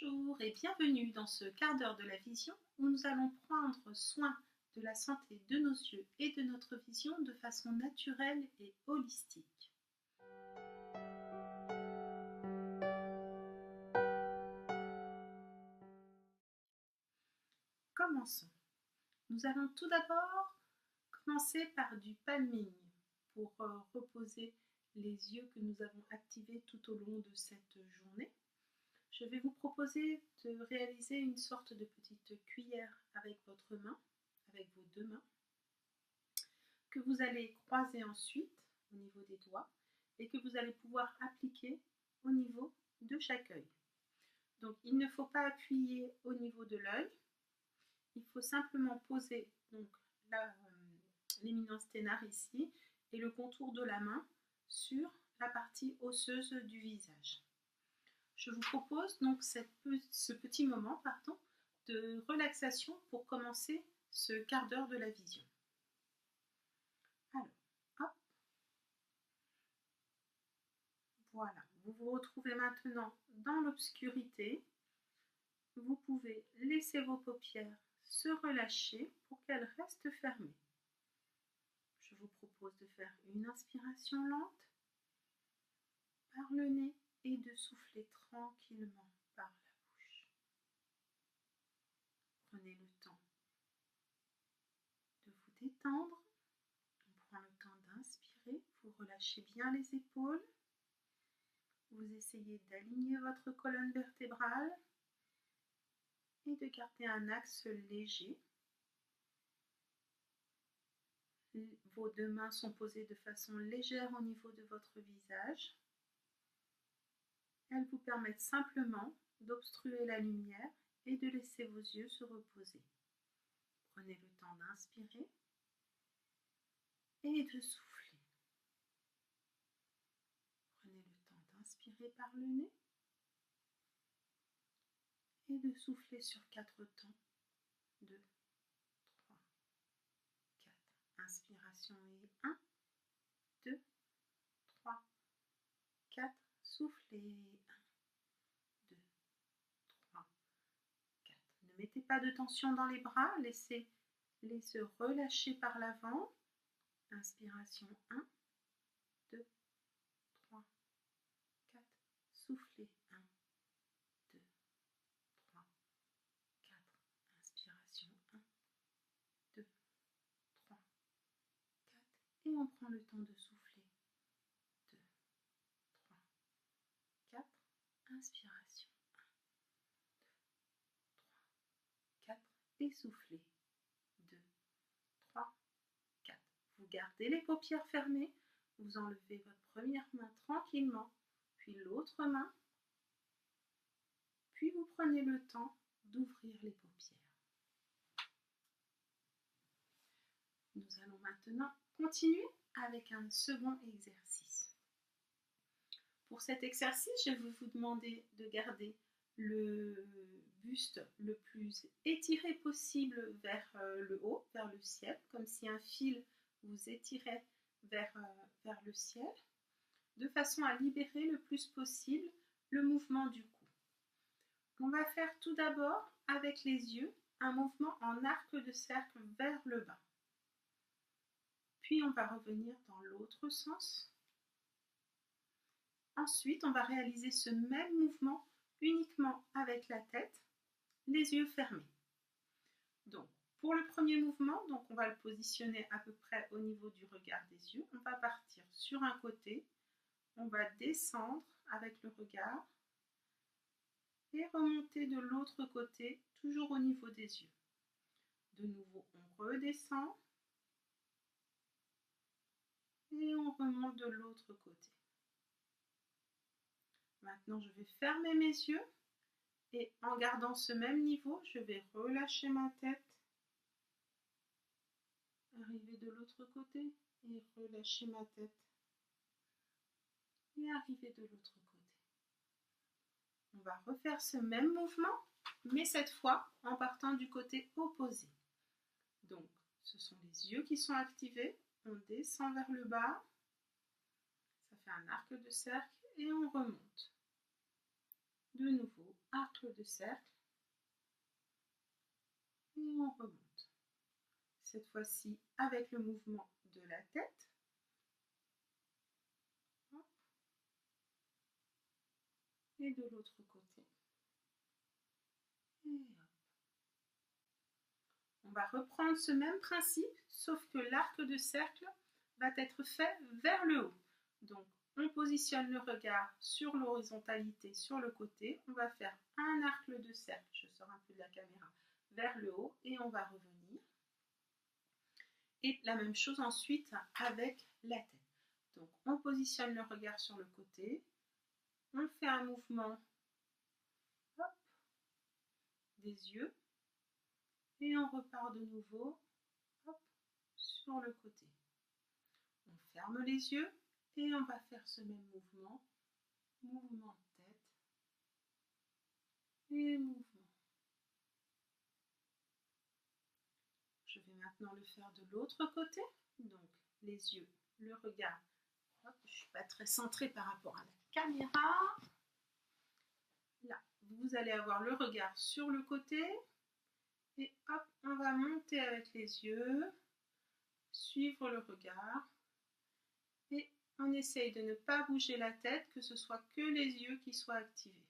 Bonjour et bienvenue dans ce quart d'heure de la vision où nous allons prendre soin de la santé de nos yeux et de notre vision de façon naturelle et holistique. Commençons. Nous allons tout d'abord commencer par du palming pour reposer les yeux que nous avons activés tout au long de cette journée. Je vais vous proposer de réaliser une sorte de petite cuillère avec votre main, avec vos deux mains, que vous allez croiser ensuite au niveau des doigts et que vous allez pouvoir appliquer au niveau de chaque œil. Donc il ne faut pas appuyer au niveau de l'œil, il faut simplement poser donc l'éminence ténare ici et le contour de la main sur la partie osseuse du visage. Je vous propose donc ce petit moment de relaxation pour commencer ce quart d'heure de la vision. Alors, hop. Voilà, vous vous retrouvez maintenant dans l'obscurité. Vous pouvez laisser vos paupières se relâcher pour qu'elles restent fermées. Je vous propose de faire une inspiration lente par le nez et de souffler tranquillement par la bouche. Prenez le temps de vous détendre. On prend le temps d'inspirer, vous relâchez bien les épaules. Vous essayez d'aligner votre colonne vertébrale et de garder un axe léger. Vos deux mains sont posées de façon légère au niveau de votre visage. Elles vous permettent simplement d'obstruer la lumière et de laisser vos yeux se reposer. Prenez le temps d'inspirer et de souffler. Prenez le temps d'inspirer par le nez et de souffler sur 4 temps. 2, 3, 4. Inspiration et 1, 2, 3, 4. Soufflez. 1, 2, 3, 4. Ne mettez pas de tension dans les bras, laissez-les se relâcher par l'avant. Inspiration 1, 2, 3, 4. Soufflez. 1, 2, 3, 4. Inspiration 1, 2, 3, 4. Et on prend le temps de souffler. 2, 3, 4. Inspiration 1, 2, 3, 4. Et soufflez. 2, 3, 4. Vous gardez les paupières fermées. Vous enlevez votre première main tranquillement, puis l'autre main. Puis vous prenez le temps d'ouvrir les paupières. Nous allons maintenant continuer avec un second exercice. Pour cet exercice, je vais vous demander de garder le buste le plus étiré possible vers le haut, vers le ciel, comme si un fil vous étirait vers le ciel, de façon à libérer le plus possible le mouvement du cou. On va faire tout d'abord, avec les yeux, un mouvement en arc de cercle vers le bas. Puis on va revenir dans l'autre sens. Ensuite, on va réaliser ce même mouvement uniquement avec la tête, les yeux fermés. Donc, pour le premier mouvement, on va le positionner à peu près au niveau du regard des yeux. On va partir sur un côté, on va descendre avec le regard et remonter de l'autre côté, toujours au niveau des yeux. De nouveau, on redescend et on remonte de l'autre côté. Maintenant, je vais fermer mes yeux et en gardant ce même niveau, je vais relâcher ma tête, arriver de l'autre côté et relâcher ma tête et arriver de l'autre côté. On va refaire ce même mouvement, mais cette fois en partant du côté opposé. Donc, ce sont les yeux qui sont activés, on descend vers le bas, ça fait un arc de cercle et on remonte. De nouveau, arc de de cercle et on remonte. Cette fois-ci avec le mouvement de la tête. Hop. Et de l'autre côté. Et hop. On va reprendre ce même principe, sauf que l'arc de cercle va être fait vers le haut. Donc, on positionne le regard sur l'horizontalité, sur le côté. On va faire un arc de cercle, je sors un peu de la caméra, vers le haut et on va revenir. Et la même chose ensuite avec la tête. Donc, on positionne le regard sur le côté. On fait un mouvement hop, des yeux. Et on repart de nouveau hop, sur le côté. On ferme les yeux et on va faire ce même mouvement. Mouvement de tête et mouvement. Je vais maintenant le faire de l'autre côté. Donc les yeux, le regard. Hop, je ne suis pas très centrée par rapport à la caméra. Là, vous allez avoir le regard sur le côté. Et hop, on va monter avec les yeux, suivre le regard. Et on essaye de ne pas bouger la tête, que ce soit que les yeux qui soient activés.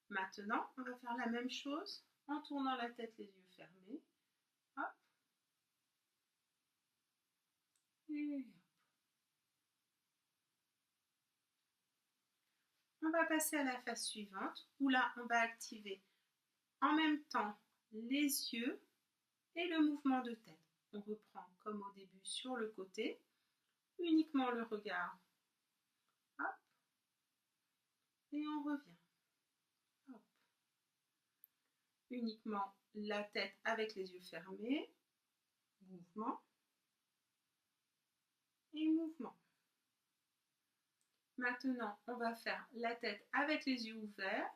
Maintenant, on va faire la même chose en tournant la tête, les yeux fermés. Hop. Et hop. On va passer à la phase suivante, où là, on va activer en même temps les yeux et le mouvement de tête. On reprend comme au début sur le côté, uniquement le regard. Hop. Et on revient. Hop. Uniquement la tête avec les yeux fermés. Mouvement. Et mouvement. Maintenant, on va faire la tête avec les yeux ouverts.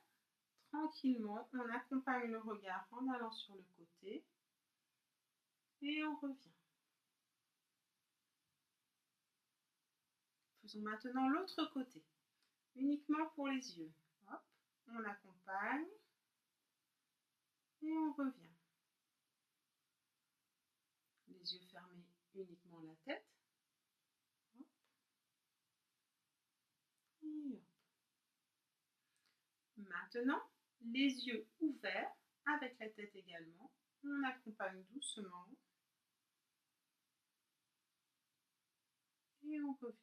Tranquillement, on accompagne le regard en allant sur le côté. Et on revient. Faisons maintenant l'autre côté. Uniquement pour les yeux. Hop, on accompagne. Et on revient. Les yeux fermés, uniquement la tête. Hop. Et hop. Maintenant, les yeux ouverts, avec la tête également. On accompagne doucement. Et on revient.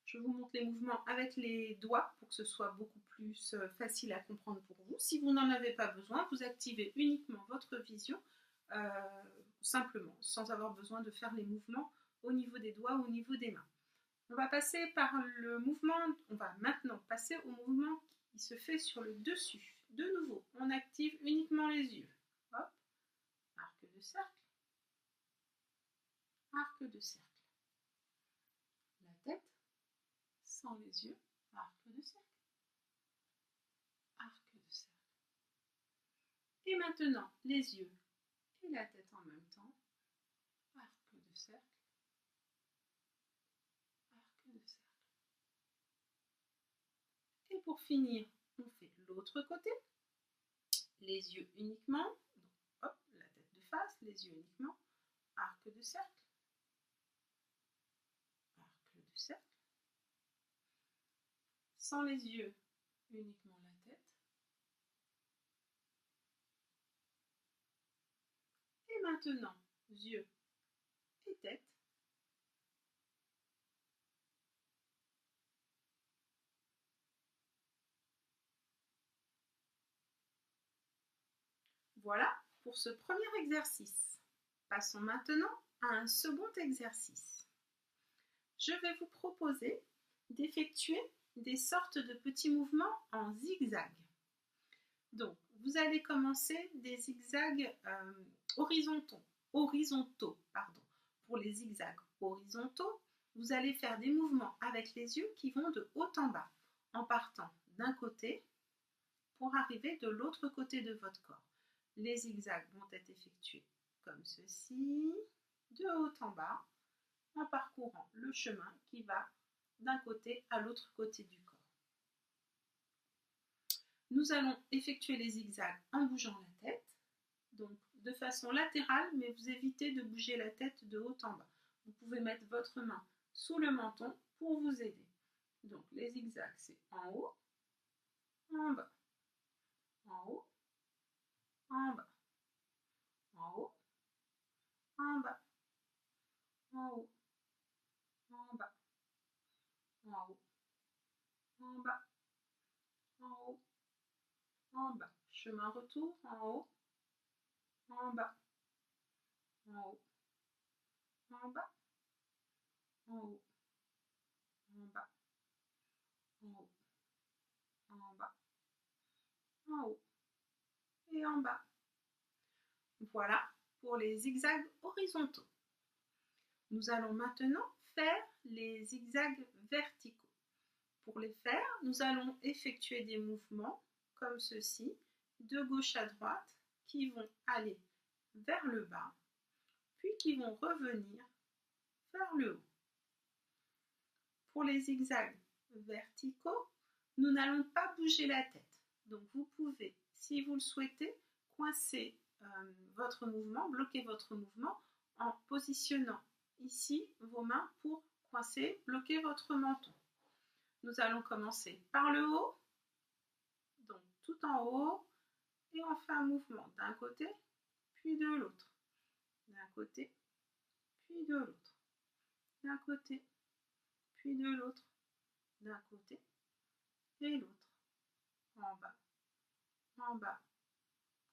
Je vous montre les mouvements avec les doigts pour que ce soit beaucoup plus facile à comprendre pour vous. Si vous n'en avez pas besoin, vous activez uniquement votre vision simplement, sans avoir besoin de faire les mouvements au niveau des doigts ou au niveau des mains. On va passer par le mouvement, on va maintenant passer au mouvement qui se fait sur le dessus. De nouveau, on active uniquement les yeux. Hop, arc de cercle, arc de cercle. La tête, sans les yeux, arc de cercle, arc de cercle. Et maintenant, les yeux et la tête en même temps, arc de cercle, arc de cercle. Et pour finir, on fait l'autre côté, les yeux uniquement, donc hop, la tête de face, les yeux uniquement, arc de cercle, arc de cercle, sans les yeux, uniquement la tête. Et maintenant, yeux et tête. Voilà pour ce premier exercice. Passons maintenant à un second exercice. Je vais vous proposer d'effectuer des sortes de petits mouvements en zigzag. Donc, vous allez commencer des zigzags horizontaux. Pour les zigzags horizontaux, vous allez faire des mouvements avec les yeux qui vont de haut en bas, en partant d'un côté pour arriver de l'autre côté de votre corps. Les zigzags vont être effectués comme ceci, de haut en bas, en parcourant le chemin qui va d'un côté à l'autre côté du corps. Nous allons effectuer les zigzags en bougeant la tête, donc de façon latérale, mais vous évitez de bouger la tête de haut en bas. Vous pouvez mettre votre main sous le menton pour vous aider. Donc les zigzags, c'est en haut, en bas, en haut, en bas, en haut, en bas, en haut, en bas, en haut, en bas, en haut, en bas. Chemin retour, en haut, en bas, en haut, en bas, en haut, en bas, en haut, en bas, en haut et en bas. Voilà pour les zigzags horizontaux. Nous allons maintenant faire les zigzags verticaux. Pour les faire, nous allons effectuer des mouvements comme ceci, de gauche à droite, qui vont aller vers le bas, puis qui vont revenir vers le haut. Pour les zigzags verticaux, nous n'allons pas bouger la tête. Donc vous pouvez, si vous le souhaitez, coincer votre mouvement, bloquer votre mouvement en positionnant ici vos mains pour coincer, bloquer votre menton. Nous allons commencer par le haut, donc tout en haut, et on fait un mouvement d'un côté, puis de l'autre. D'un côté, puis de l'autre. D'un côté, puis de l'autre. D'un côté et l'autre. En bas, en bas,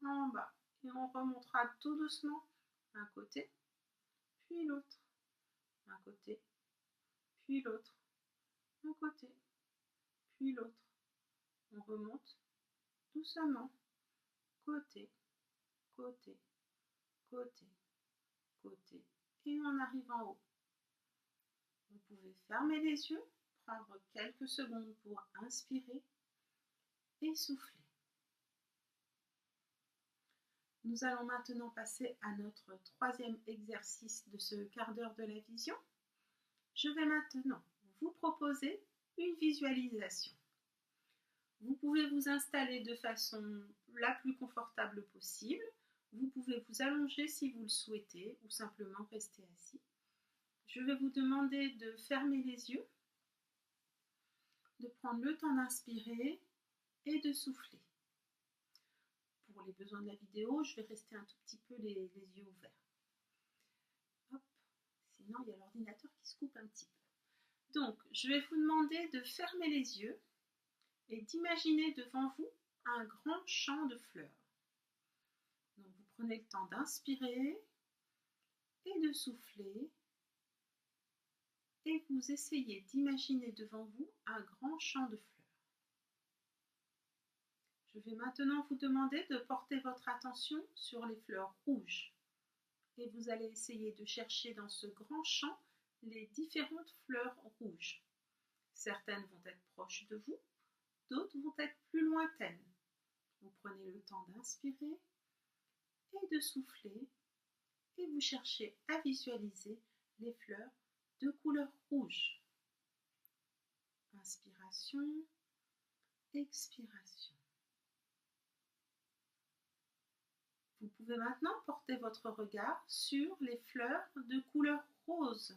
en bas. Et on remontera tout doucement un côté, puis l'autre. Un côté, puis l'autre. Un côté, puis l'autre. On remonte doucement. Côté, côté, côté, côté. Et on arrive en haut. Vous pouvez fermer les yeux, prendre quelques secondes pour inspirer et souffler. Nous allons maintenant passer à notre troisième exercice de ce quart d'heure de la vision. Je vais maintenant vous proposer une visualisation. Vous pouvez vous installer de façon la plus confortable possible. Vous pouvez vous allonger si vous le souhaitez ou simplement rester assis. Je vais vous demander de fermer les yeux, de prendre le temps d'inspirer et de souffler. Pour les besoins de la vidéo, je vais rester un tout petit peu les yeux ouverts. Hop. Sinon, il y a l'ordinateur qui se coupe un petit peu. Donc, je vais vous demander de fermer les yeux et d'imaginer devant vous un grand champ de fleurs. Donc, vous prenez le temps d'inspirer et de souffler. Et vous essayez d'imaginer devant vous un grand champ de fleurs. Je vais maintenant vous demander de porter votre attention sur les fleurs rouges. Et vous allez essayer de chercher dans ce grand champ les différentes fleurs rouges. Certaines vont être proches de vous, d'autres vont être plus lointaines. Vous prenez le temps d'inspirer et de souffler et vous cherchez à visualiser les fleurs de couleur rouge. Inspiration, expiration. Vous pouvez maintenant porter votre regard sur les fleurs de couleur rose.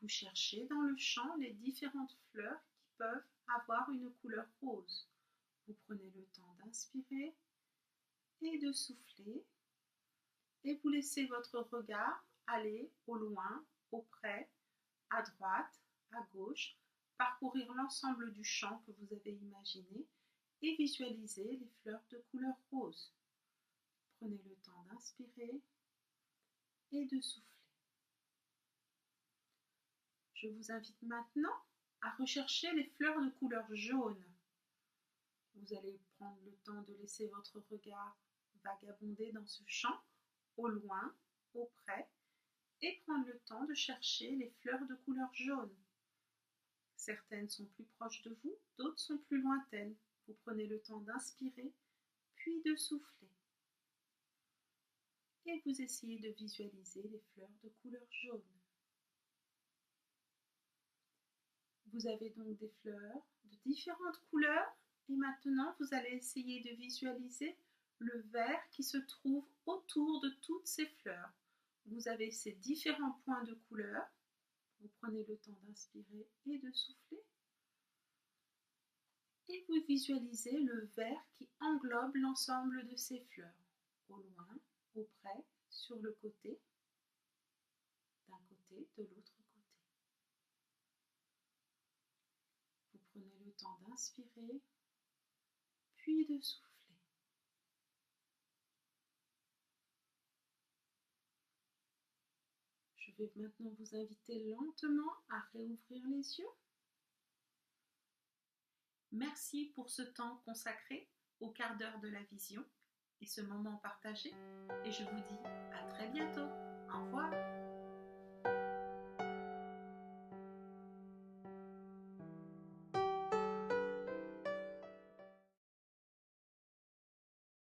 Vous cherchez dans le champ les différentes fleurs qui peuvent avoir une couleur rose. Vous prenez le temps d'inspirer et de souffler et vous laissez votre regard aller au loin, auprès, à droite, à gauche, parcourir l'ensemble du champ que vous avez imaginé et visualiser les fleurs de couleur rose. Prenez le temps d'inspirer et de souffler. Je vous invite maintenant à rechercher les fleurs de couleur jaune. Vous allez prendre le temps de laisser votre regard vagabonder dans ce champ, au loin, auprès, et prendre le temps de chercher les fleurs de couleur jaune. Certaines sont plus proches de vous, d'autres sont plus lointaines. Vous prenez le temps d'inspirer, puis de souffler. Et vous essayez de visualiser les fleurs de couleur jaune. Vous avez donc des fleurs de différentes couleurs Et maintenant, vous allez essayer de visualiser le vert qui se trouve autour de toutes ces fleurs. Vous avez ces différents points de couleur. Vous prenez le temps d'inspirer et de souffler. Et vous visualisez le vert qui englobe l'ensemble de ces fleurs, au loin, auprès, sur le côté, d'un côté, de l'autre côté. Vous prenez le temps d'inspirer, puis de souffler. Je vais maintenant vous inviter lentement à réouvrir les yeux. Merci pour ce temps consacré au quart d'heure de la vision et ce moment partagé. Et je vous dis à très bientôt. Au revoir.